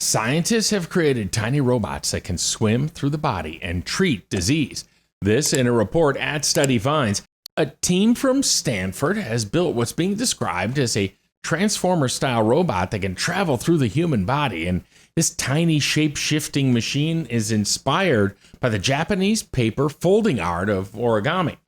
Scientists have created tiny robots that can swim through the body and treat disease. This in a report at Study Finds. A team from Stanford has built what's being described as a transformer-style robot that can travel through the human body. And this tiny shape-shifting machine is inspired by the Japanese paper folding art of origami.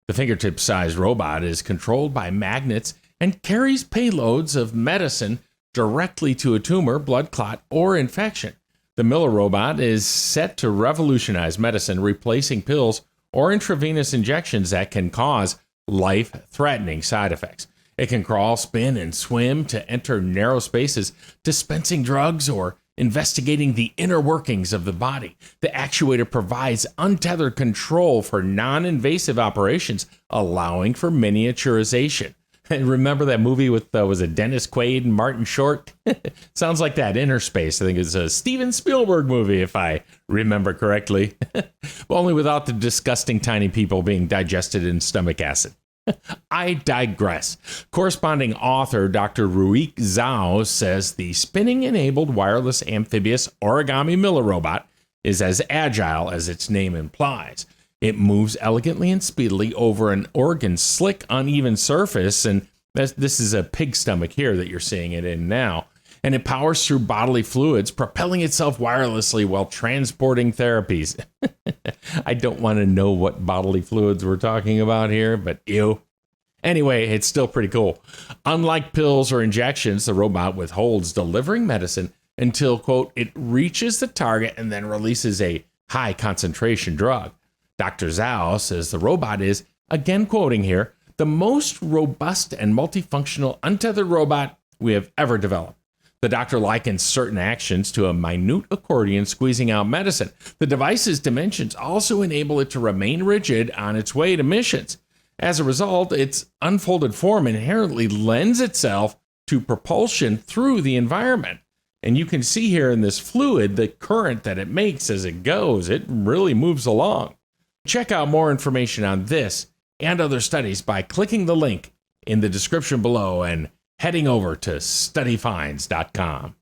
The fingertip-sized robot is controlled by magnets and carries payloads of medicine directly to a tumor, blood clot, or infection. The Miller robot is set to revolutionize medicine, replacing pills or intravenous injections that can cause life-threatening side effects. It can crawl, spin, and swim to enter narrow spaces, dispensing drugs or investigating the inner workings of the body. The actuator provides untethered control for non-invasive operations, allowing for miniaturization. Remember that movie with, was it Dennis Quaid and Martin Short? Sounds like that, Inner Space. I think it's a Steven Spielberg movie, if I remember correctly. But only without the disgusting tiny people being digested in stomach acid. I digress. Corresponding author Dr. Ruik Zhao says the spinning-enabled wireless amphibious origami Miller robot is as agile as its name implies. It moves elegantly and speedily over an organ slick, uneven surface, and this is a pig stomach here that you're seeing it in now. And it powers through bodily fluids, propelling itself wirelessly while transporting therapies. I don't want to know what bodily fluids we're talking about here, but ew. Anyway, it's still pretty cool. Unlike pills or injections, the robot withholds delivering medicine until, quote, it reaches the target and then releases a high concentration drug. Dr. Zhao says the robot is, again quoting here, the most robust and multifunctional untethered robot we have ever developed. The doctor likens certain actions to a minute accordion squeezing out medicine. The device's dimensions also enable it to remain rigid on its way to missions. As a result, its unfolded form inherently lends itself to propulsion through the environment. And you can see here in this fluid the current that it makes as it goes. It really moves along. Check out more information on this and other studies by clicking the link in the description below and heading over to studyfinds.com.